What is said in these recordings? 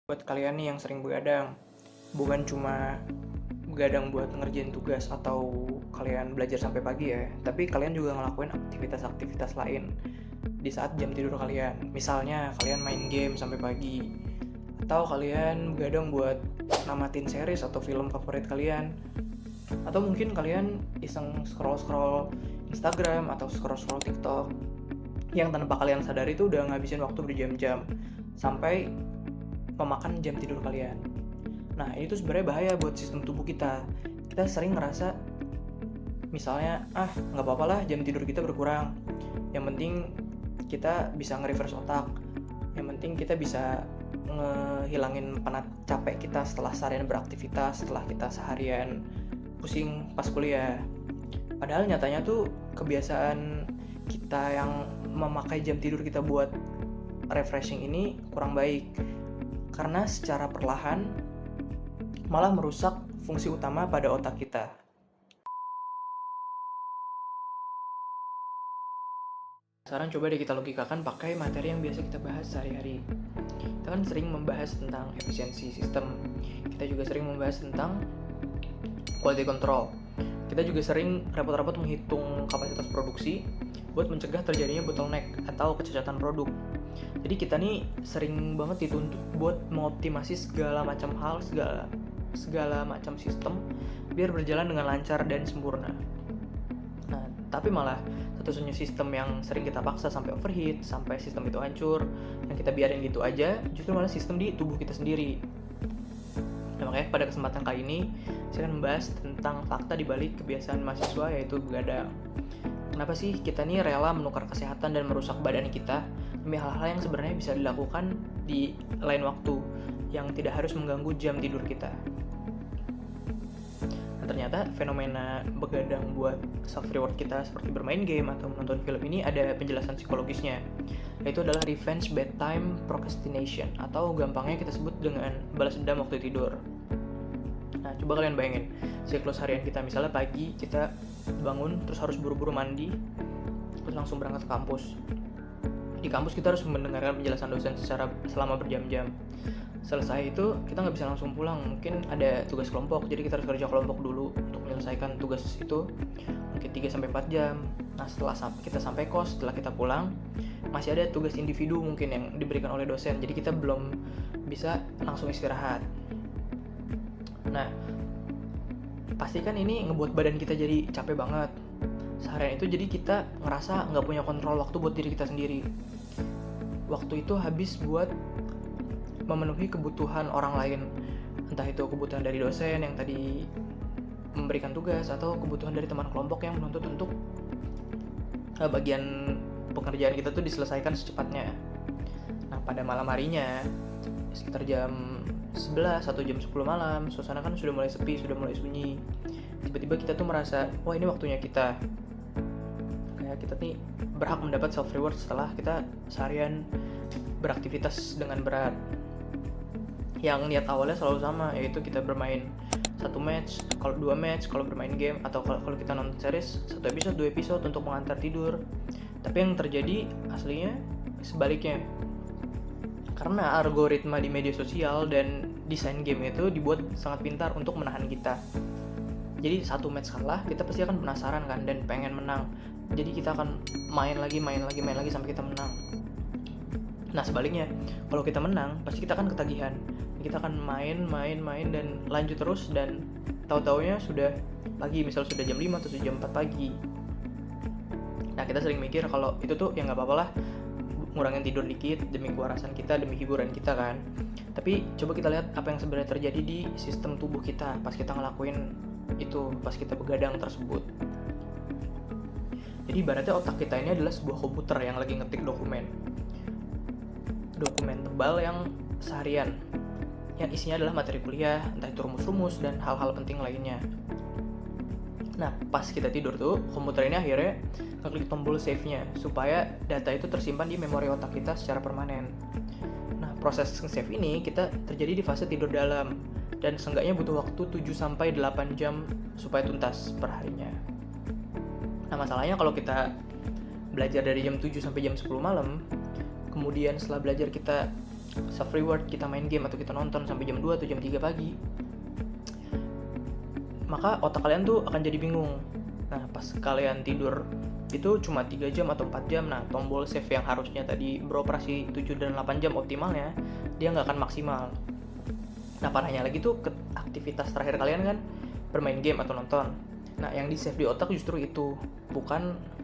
Buat kalian nih yang sering begadang, bukan cuma begadang buat ngerjain tugas atau kalian belajar sampai pagi ya, tapi kalian juga ngelakuin aktivitas-aktivitas lain di saat jam tidur kalian. Misalnya kalian main game sampai pagi, atau kalian begadang buat namatin series atau film favorit kalian, atau mungkin kalian iseng scroll-scroll Instagram atau scroll-scroll TikTok yang tanpa kalian sadari itu udah ngabisin waktu berjam-jam sampai memakan jam tidur kalian. Nah, ini tuh sebenarnya bahaya buat sistem tubuh kita. Kita sering ngerasa, misalnya, nggak apa-apa lah jam tidur kita berkurang. Yang penting kita bisa nge-reverse otak. Yang penting kita bisa ngehilangin penat capek kita setelah seharian beraktivitas, setelah kita seharian pusing pas kuliah. Padahal nyatanya tuh kebiasaan kita yang memakai jam tidur kita buat refreshing ini kurang baik. Karena secara perlahan malah merusak fungsi utama pada otak kita. Sekarang coba deh kita logikakan pakai materi yang biasa kita bahas sehari-hari. Kita kan sering membahas tentang efisiensi sistem. Kita juga sering membahas tentang quality control. Kita juga sering repot-repot menghitung kapasitas produksi buat mencegah terjadinya bottleneck atau kecacatan produk. Jadi kita nih sering banget dituntut buat mengoptimasi segala macam hal, segala macam sistem biar berjalan dengan lancar dan sempurna. Nah, tapi malah satu-satunya sistem yang sering kita paksa sampai overheat, sampai sistem itu hancur, yang kita biarin gitu aja, justru malah sistem di tubuh kita sendiri. Nah, makanya pada kesempatan kali ini saya akan membahas tentang fakta dibalik kebiasaan mahasiswa, yaitu begadang. Kenapa sih kita nih rela menukar kesehatan dan merusak badan kita demi hal-hal yang sebenarnya bisa dilakukan di lain waktu yang tidak harus mengganggu jam tidur kita? Nah, ternyata fenomena begadang buat self reward kita seperti bermain game atau menonton film ini ada penjelasan psikologisnya, yaitu adalah revenge bedtime procrastination, atau gampangnya kita sebut dengan balas dendam waktu tidur. Nah, coba kalian bayangin siklus harian kita, misalnya pagi kita bangun terus harus buru-buru mandi terus langsung berangkat ke kampus. Di kampus kita harus mendengarkan penjelasan dosen selama berjam-jam. Selesai itu kita nggak bisa langsung pulang, mungkin ada tugas kelompok, jadi kita harus kerja kelompok dulu untuk menyelesaikan tugas itu, mungkin 3-4 jam. Nah, setelah kita sampai kos, setelah kita pulang, masih ada tugas individu mungkin yang diberikan oleh dosen, jadi kita belum bisa langsung istirahat. Nah, pastikan ini ngebuat badan kita jadi capek banget seharian itu, jadi kita ngerasa nggak punya kontrol waktu buat diri kita sendiri. Waktu itu habis buat memenuhi kebutuhan orang lain, entah itu kebutuhan dari dosen yang tadi memberikan tugas, atau kebutuhan dari teman kelompok yang menuntut untuk bagian pekerjaan kita tuh diselesaikan secepatnya. Nah, pada malam harinya sekitar jam 11 atau jam 10 malam, suasana kan sudah mulai sepi, sudah mulai sunyi. Tiba-tiba kita tuh merasa, wah ini waktunya kita. Kayak kita nih berhak mendapat self reward setelah kita seharian beraktivitas dengan berat. Yang niat awalnya selalu sama, yaitu kita bermain 1 match, kalau 2 match, kalau bermain game, atau kalau kita nonton series 1 episode, 2 episode untuk mengantar tidur. Tapi yang terjadi aslinya sebaliknya. Karena algoritma di media sosial dan desain game itu dibuat sangat pintar untuk menahan kita. Jadi 1 match kalah, kita pasti akan penasaran kan, dan pengen menang. Jadi kita akan main lagi sampai kita menang. Nah, sebaliknya, kalau kita menang, pasti kita akan ketagihan. Kita akan main dan lanjut terus, dan tahu-taunya sudah pagi, misal sudah jam 5 atau jam 4 pagi. Nah, kita sering mikir kalau itu tuh ya nggak apa-apa lah, ngurangin tidur dikit demi kewarasan kita, demi hiburan kita kan. Tapi coba kita lihat apa yang sebenarnya terjadi di sistem tubuh kita pas kita ngelakuin itu, pas kita begadang tersebut. Jadi ibaratnya otak kita ini adalah sebuah komputer yang lagi ngetik dokumen tebal yang seharian, yang isinya adalah materi kuliah, entah itu rumus-rumus dan hal-hal penting lainnya. Nah, pas kita tidur tuh, komputer ini akhirnya ngeklik tombol save-nya supaya data itu tersimpan di memori otak kita secara permanen. Nah, proses save ini kita terjadi di fase tidur dalam, dan seenggaknya butuh waktu 7-8 jam supaya tuntas per harinya. Nah, masalahnya kalau kita belajar dari jam 7 sampai jam 10 malam, kemudian setelah belajar kita self reward kita main game atau kita nonton sampai jam 2 atau jam 3 pagi, maka otak kalian tuh akan jadi bingung. Nah, pas kalian tidur itu cuma 3 jam atau 4 jam, nah tombol save yang harusnya tadi beroperasi 7 dan 8 jam optimalnya, dia nggak akan maksimal. Nah, parahnya lagi tuh aktivitas terakhir kalian kan bermain game atau nonton. Nah, yang di save di otak justru itu, bukan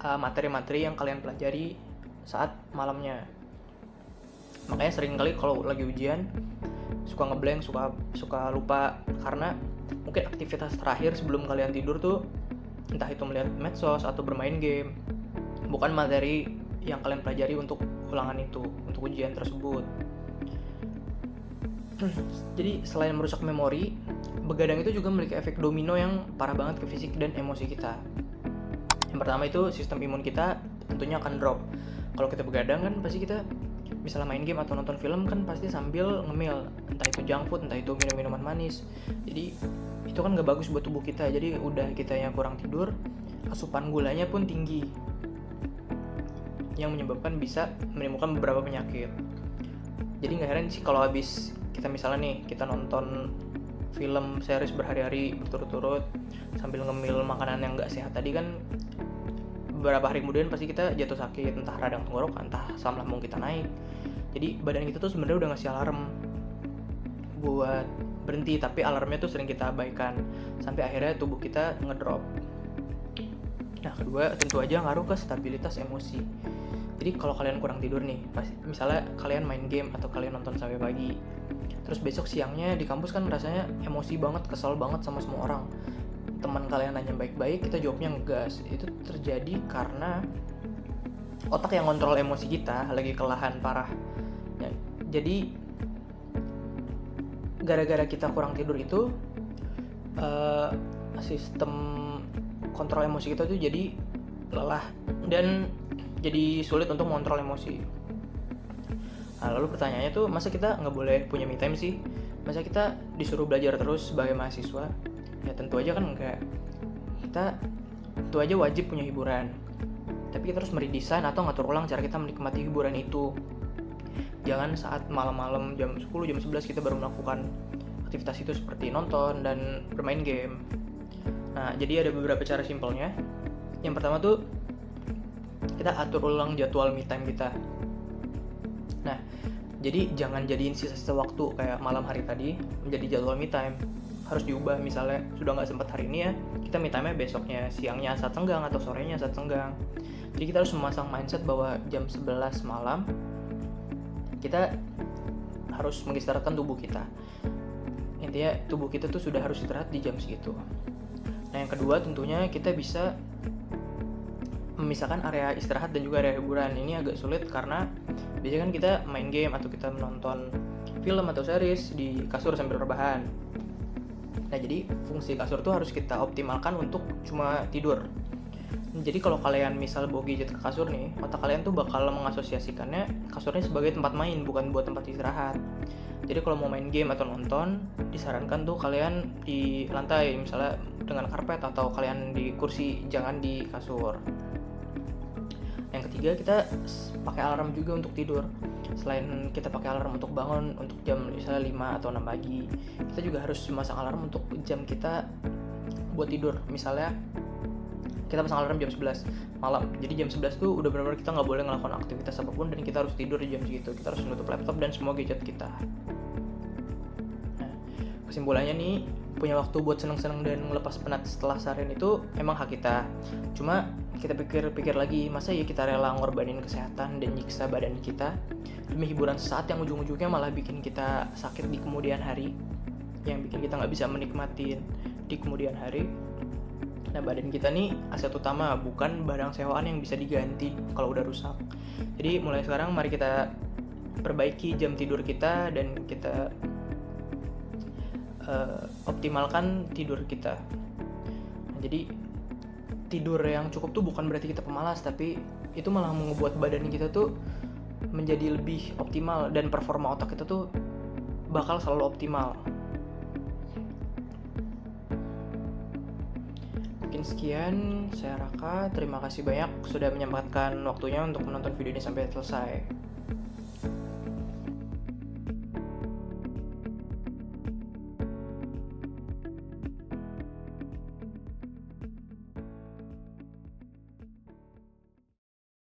materi-materi yang kalian pelajari saat malamnya. Makanya sering kali kalau lagi ujian suka ngeblank, suka lupa, karena mungkin aktivitas terakhir sebelum kalian tidur tuh entah itu melihat medsos atau bermain game, bukan materi yang kalian pelajari untuk ulangan itu, untuk ujian tersebut. Jadi selain merusak memori, begadang itu juga memiliki efek domino yang parah banget ke fisik dan emosi kita. Yang pertama itu sistem imun kita tentunya akan drop. Kalau kita begadang kan pasti kita misalnya main game atau nonton film kan pasti sambil ngemil, entah itu junk food, entah itu minum-minuman manis. Jadi itu kan gak bagus buat tubuh kita. Jadi udah kita yang kurang tidur, asupan gulanya pun tinggi, yang menyebabkan bisa menimbulkan beberapa penyakit. Jadi gak heran sih kalau habis kita misalnya nih, kita nonton film series berhari-hari berturut-turut sambil ngemil makanan yang gak sehat tadi kan, beberapa hari kemudian pasti kita jatuh sakit, entah radang tenggorokan, entah asam lambung kita naik. Jadi badan kita tuh sebenarnya udah ngasih alarm buat berhenti, tapi alarmnya tuh sering kita abaikan sampai akhirnya tubuh kita ngedrop. Nah, kedua tentu aja ngaruh ke stabilitas emosi. Jadi kalau kalian kurang tidur nih, misalnya kalian main game atau kalian nonton sampai pagi, terus besok siangnya di kampus kan rasanya emosi banget, kesal banget sama semua orang, teman kalian nanya baik-baik, kita jawabnya ngegas. Itu terjadi karena otak yang kontrol emosi kita lagi kelelahan parah. Ya, jadi gara-gara kita kurang tidur itu, sistem kontrol emosi kita tuh jadi lelah dan jadi sulit untuk mengontrol emosi. Nah, lalu pertanyaannya tuh, masa kita nggak boleh punya me time sih? Masa kita disuruh belajar terus sebagai mahasiswa? Ya tentu aja kan enggak. Kita tentu aja wajib punya hiburan, tapi kita harus meredesain atau ngatur ulang cara kita menikmati hiburan itu. Jangan saat malam-malam jam 10, jam 11 kita baru melakukan aktivitas itu seperti nonton dan bermain game. Nah, jadi ada beberapa cara simpelnya. Yang pertama tuh, kita atur ulang jadwal me time kita. Nah, jadi jangan jadiin sisa-sisa waktu kayak malam hari tadi menjadi jadwal me time. Harus diubah, misalnya sudah nggak sempat hari ini ya, kita me time-nya besoknya, siangnya saat senggang atau sorenya saat senggang. Jadi kita harus memasang mindset bahwa jam 11 malam kita harus mengistirahatkan tubuh kita. Intinya tubuh kita tuh sudah harus istirahat di jam segitu. Nah, yang kedua tentunya kita bisa memisahkan area istirahat dan juga area hiburan. Ini agak sulit karena biasanya kan kita main game atau kita menonton film atau series di kasur sambil rebahan. Nah, jadi fungsi kasur tuh harus kita optimalkan untuk cuma tidur. Jadi kalau kalian misal bawa gadget ke kasur nih, otak kalian tuh bakal mengasosiasikannya kasurnya sebagai tempat main, bukan buat tempat istirahat. Jadi kalau mau main game atau nonton, disarankan tuh kalian di lantai, misalnya dengan karpet, atau kalian di kursi, jangan di kasur. Yang ketiga, kita pakai alarm juga untuk tidur. Selain kita pakai alarm untuk bangun untuk jam misalnya 5 atau 6 pagi, kita juga harus memasang alarm untuk jam kita buat tidur. Misalnya kita pasang alarm jam 11 malam, jadi jam 11 tuh udah benar-benar kita nggak boleh ngelakuin aktivitas apapun dan kita harus tidur di jam segitu. Kita harus menutup laptop dan semua gadget kita. Nah, kesimpulannya nih, punya waktu buat seneng-seneng dan ngelepas penat setelah seharian itu emang hak kita. Cuma kita pikir-pikir lagi, masa ya kita rela ngorbanin kesehatan dan nyiksa badan kita demi hiburan sesaat yang ujung-ujungnya malah bikin kita sakit di kemudian hari, yang bikin kita nggak bisa menikmatin di kemudian hari. Nah, badan kita nih aset utama, bukan barang sewaan yang bisa diganti kalau udah rusak. Jadi mulai sekarang mari kita perbaiki jam tidur kita dan kita optimalkan tidur kita. Nah, jadi tidur yang cukup tuh bukan berarti kita pemalas, tapi itu malah membuat badan kita tuh menjadi lebih optimal dan performa otak kita tuh bakal selalu optimal. Sekian, saya Raka. Terima kasih banyak sudah menyempatkan waktunya untuk menonton video ini sampai selesai.